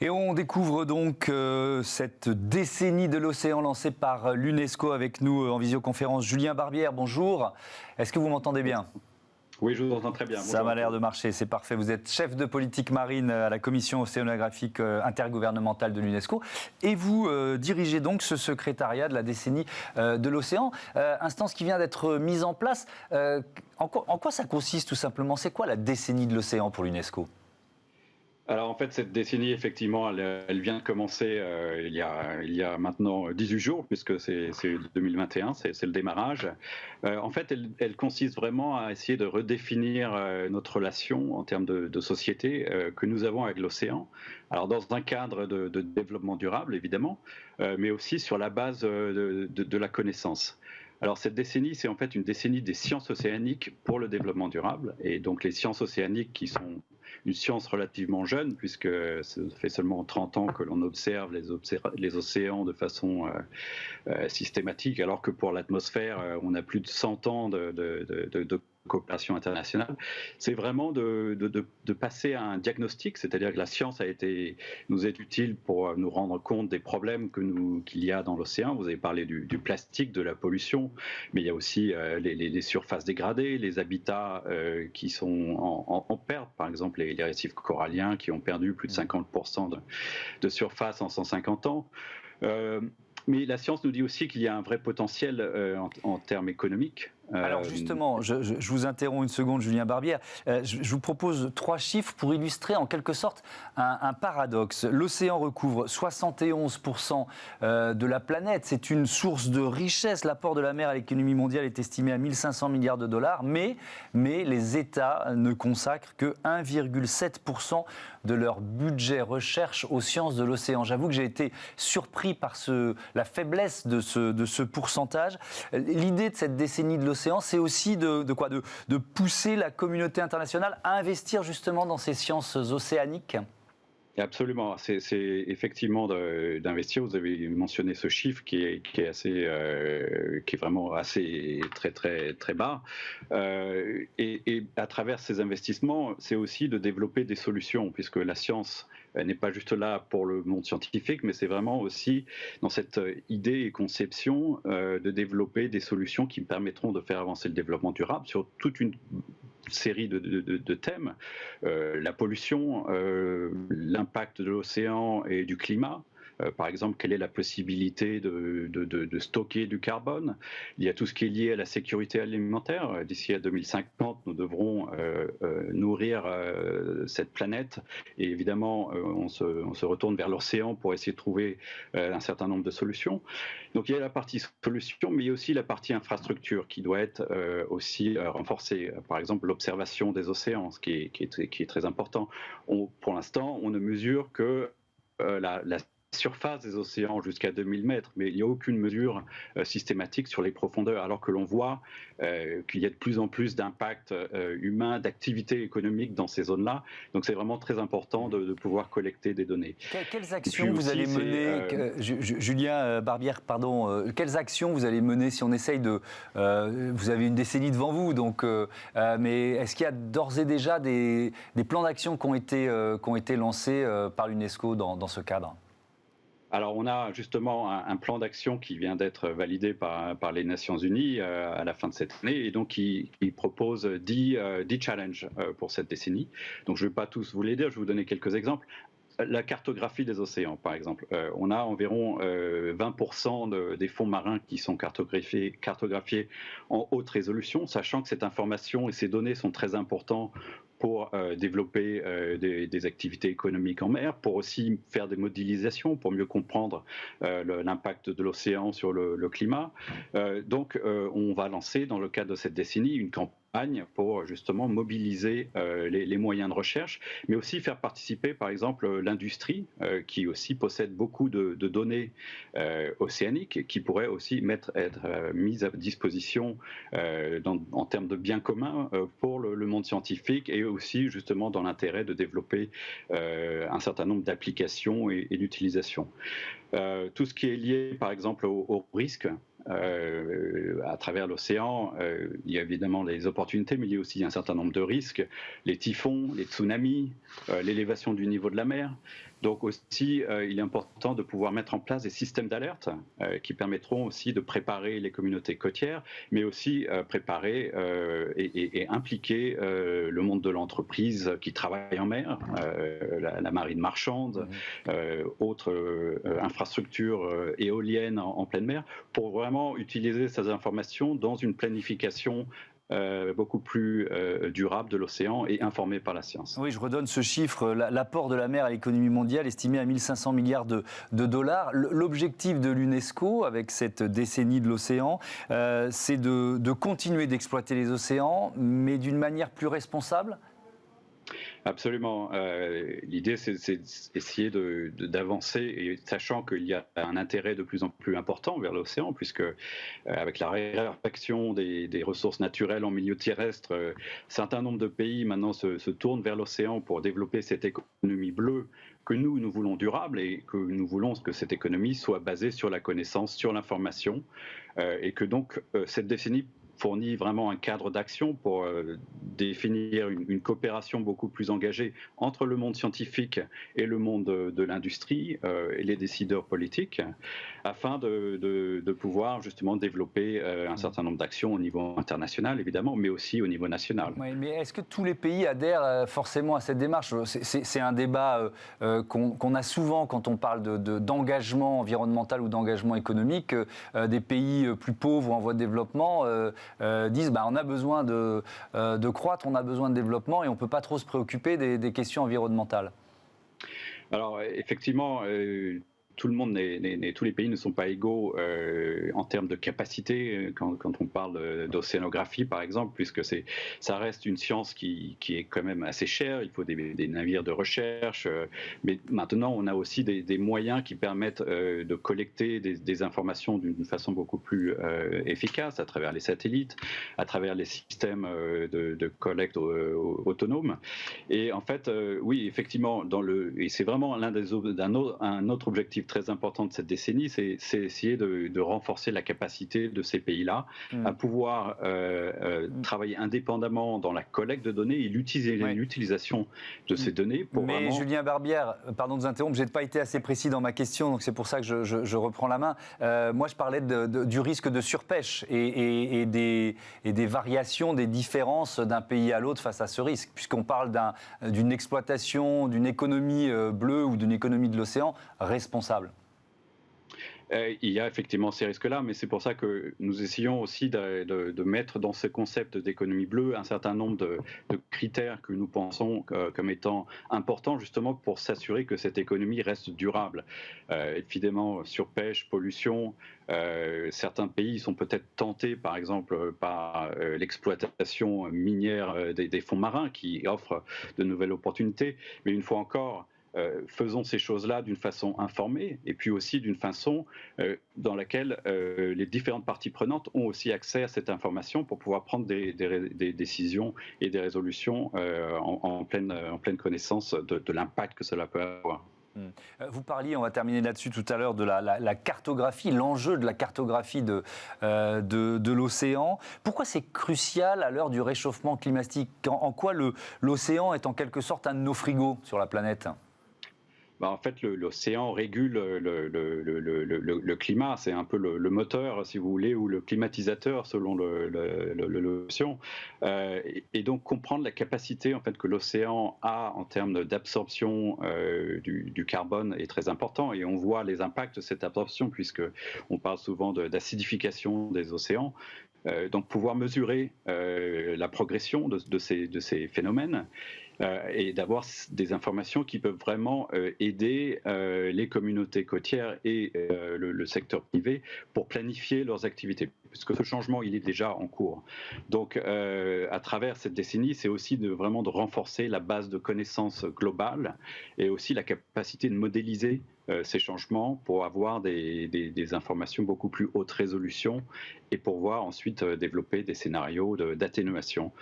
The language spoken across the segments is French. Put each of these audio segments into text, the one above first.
Et on découvre donc cette décennie de l'océan lancée par l'UNESCO avec nous en visioconférence. Julien Barbière, bonjour. Est-ce que vous m'entendez bien ? Oui, je vous entends très bien. Bonjour. Ça m'a l'air de marcher, c'est parfait. Vous êtes chef de politique marine à la commission océanographique intergouvernementale de l'UNESCO et vous dirigez donc ce secrétariat de la décennie de l'océan. Instance qui vient d'être mise en place. En quoi ça consiste tout simplement ? C'est quoi la décennie de l'océan pour l'UNESCO ? Alors en fait, cette décennie, effectivement, elle vient de commencer il y a maintenant 18 jours, puisque c'est 2021, c'est le démarrage. En fait, elle consiste vraiment à essayer de redéfinir notre relation en termes de société que nous avons avec l'océan. Alors dans un cadre de développement durable, évidemment, mais aussi sur la base de la connaissance. Alors cette décennie, c'est en fait une décennie des sciences océaniques pour le développement durable. Et donc les sciences océaniques qui sont une science relativement jeune, puisque ça fait seulement 30 ans que l'on observe les océans de façon systématique, alors que pour l'atmosphère, on a plus de 100 ans de coopération internationale. C'est vraiment de passer à un diagnostic, c'est-à-dire que la science nous est utile pour nous rendre compte des problèmes qu'il y a dans l'océan. Vous avez parlé du plastique, de la pollution, mais il y a aussi les surfaces dégradées, les habitats qui sont en perte, par exemple les récifs coralliens qui ont perdu plus de 50% de surface en 150 ans. Mais la science nous dit aussi qu'il y a un vrai potentiel en termes économiques. Alors justement, je vous interromps une seconde, Julien Barbière. Je vous propose 3 chiffres pour illustrer en quelque sorte un paradoxe. L'océan recouvre 71% de la planète. C'est une source de richesse. L'apport de la mer à l'économie mondiale est estimé à 1500 milliards de dollars. Mais les États ne consacrent que 1,7% de leur budget recherche aux sciences de l'océan. J'avoue que j'ai été surpris par la faiblesse de ce pourcentage. L'idée de cette décennie de l'océan, c'est aussi de pousser la communauté internationale à investir justement dans ces sciences océaniques. Absolument, c'est effectivement d'investir. Vous avez mentionné ce chiffre qui est vraiment assez très bas. Et à travers ces investissements, c'est aussi de développer des solutions, puisque la science n'est pas juste là pour le monde scientifique, mais c'est vraiment aussi dans cette idée et conception de développer des solutions qui permettront de faire avancer le développement durable sur toute une série de thèmes, la pollution, l'impact de l'océan et du climat. Par exemple, quelle est la possibilité de stocker du carbone ? Il y a tout ce qui est lié à la sécurité alimentaire. D'ici à 2050, nous devrons nourrir cette planète. Et évidemment, on se retourne vers l'océan pour essayer de trouver un certain nombre de solutions. Donc il y a la partie solution, mais il y a aussi la partie infrastructure qui doit être aussi renforcée. Par exemple, l'observation des océans, ce qui est très important. Pour l'instant, on ne mesure que la surface des océans jusqu'à 2000 mètres, mais il n'y a aucune mesure systématique sur les profondeurs, alors que l'on voit qu'il y a de plus en plus d'impact humain, d'activité économique dans ces zones-là. Donc c'est vraiment très important de pouvoir collecter des données. Quelles actions vous allez mener, Julien Barbière, pardon, quelles actions vous allez mener si on essaye vous avez une décennie devant vous, donc, mais est-ce qu'il y a d'ores et déjà des plans d'action qui ont été lancés par l'UNESCO dans ce cadre ? Alors, on a justement un plan d'action qui vient d'être validé par les Nations Unies à la fin de cette année, et donc qui propose 10 challenges pour cette décennie. Donc, je ne vais pas tous vous les dire, je vais vous donner quelques exemples. La cartographie des océans, par exemple. On a environ 20% des fonds marins qui sont cartographiés en haute résolution, sachant que cette information et ces données sont très importantes pour développer des activités économiques en mer, pour aussi faire des modélisations, pour mieux comprendre l'impact de l'océan sur le climat. Donc, on va lancer, dans le cadre de cette décennie, une campagne pour justement mobiliser les moyens de recherche, mais aussi faire participer, par exemple, l'industrie, qui aussi possède beaucoup de données océaniques, qui pourraient aussi être mises à disposition en termes de biens communs pour le monde scientifique, et aussi justement dans l'intérêt de développer un certain nombre d'applications et d'utilisations. Tout ce qui est lié, par exemple, au risque à travers l'océan, il y a évidemment les opportunités, mais il y a aussi un certain nombre de risques, les typhons, les tsunamis, l'élévation du niveau de la mer. Donc aussi, il est important de pouvoir mettre en place des systèmes d'alerte qui permettront aussi de préparer les communautés côtières, mais aussi préparer et impliquer le monde de l'entreprise qui travaille en mer, la marine marchande, autres infrastructures éoliennes en pleine mer, pour vraiment utiliser ces informations dans une planification beaucoup plus durable de l'océan et informée par la science. Oui, je redonne ce chiffre, l'apport de la mer à l'économie mondiale estimé à 1500 milliards de dollars. L'objectif de l'UNESCO, avec cette décennie de l'océan, c'est de continuer d'exploiter les océans, mais d'une manière plus responsable. Absolument. L'idée, c'est d'essayer d'avancer, et sachant qu'il y a un intérêt de plus en plus important vers l'océan, puisque avec la raréfaction des ressources naturelles en milieu terrestre, un certain nombre de pays maintenant se tournent vers l'océan pour développer cette économie bleue que nous voulons durable, et que nous voulons que cette économie soit basée sur la connaissance, sur l'information, et que donc cette décennie fournit vraiment un cadre d'action pour définir une coopération beaucoup plus engagée entre le monde scientifique et le monde de l'industrie et les décideurs politiques, afin de pouvoir justement développer un certain nombre d'actions au niveau international, évidemment, mais aussi au niveau national. Oui, mais est-ce que tous les pays adhèrent forcément à cette démarche? C'est un débat qu'on a souvent quand on parle d'engagement environnemental ou d'engagement économique. Des pays plus pauvres ou en voie de développement disent on a besoin de croître, on a besoin de développement et on ne peut pas trop se préoccuper des questions environnementales. Alors effectivement, tout le monde tous les pays ne sont pas égaux en termes de capacité quand on parle d'océanographie par exemple, puisque ça reste une science qui est quand même assez chère. Il faut des navires de recherche, mais maintenant on a aussi des moyens qui permettent de collecter des informations d'une façon beaucoup plus efficace à travers les satellites, à travers les systèmes de collecte autonomes. Et en fait, oui, effectivement, et c'est vraiment un autre objectif très important de cette décennie, c'est essayer de renforcer la capacité de ces pays-là à pouvoir travailler indépendamment dans la collecte de données et l'utilisation de ces données. Mais Julien Barbière, pardon de vous interrompre, je n'ai pas été assez précis dans ma question, donc c'est pour ça que je reprends la main. Moi, je parlais du risque de surpêche et des variations, des différences d'un pays à l'autre face à ce risque, puisqu'on parle d'une exploitation, d'une économie bleue ou d'une économie de l'océan responsable. Il y a effectivement ces risques-là, mais c'est pour ça que nous essayons aussi de mettre dans ce concept d'économie bleue un certain nombre de critères que nous pensons comme étant importants justement pour s'assurer que cette économie reste durable. Évidemment, surpêche, pollution, certains pays sont peut-être tentés par exemple par l'exploitation minière des fonds marins qui offrent de nouvelles opportunités, mais une fois encore, faisons ces choses-là d'une façon informée et puis aussi d'une façon dans laquelle les différentes parties prenantes ont aussi accès à cette information pour pouvoir prendre des décisions et des résolutions en pleine connaissance de l'impact que cela peut avoir. Vous parliez, on va terminer là-dessus tout à l'heure, de la cartographie, l'enjeu de la cartographie de l'océan. Pourquoi c'est crucial à l'heure du réchauffement climatique? En quoi l'océan est en quelque sorte un de nos frigos sur la planète? En fait, l'océan régule le climat, c'est un peu le moteur, si vous voulez, ou le climatisateur selon l'océan. Et donc, comprendre la capacité en fait, que l'océan a en termes d'absorption du carbone est très important. Et on voit les impacts de cette absorption, puisqu'on parle souvent d'acidification des océans. Donc, pouvoir mesurer la progression de ces phénomènes. Et d'avoir des informations qui peuvent vraiment aider les communautés côtières et le secteur privé pour planifier leurs activités, puisque ce changement, il est déjà en cours. Donc, à travers cette décennie, c'est aussi vraiment de renforcer la base de connaissances globale et aussi la capacité de modéliser ces changements pour avoir des informations beaucoup plus haute résolution et pour voir ensuite développer des scénarios d'atténuation.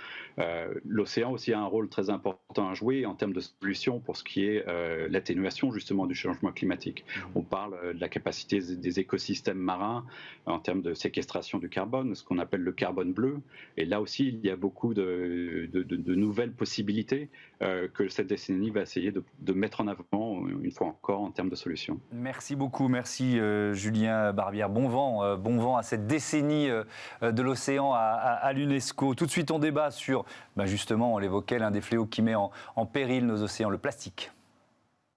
L'océan aussi a un rôle très important à jouer en termes de solutions pour ce qui est l'atténuation justement du changement climatique. On parle de la capacité des écosystèmes marins en termes de séquestration captation du carbone, ce qu'on appelle le carbone bleu. Et là aussi, il y a beaucoup de nouvelles possibilités que cette décennie va essayer de mettre en avant, une fois encore, en termes de solutions. Merci beaucoup, merci Julien Barbière. Bon vent à cette décennie de l'océan à l'UNESCO. Tout de suite, on débat sur, justement, on l'évoquait, l'un des fléaux qui met en péril nos océans, le plastique.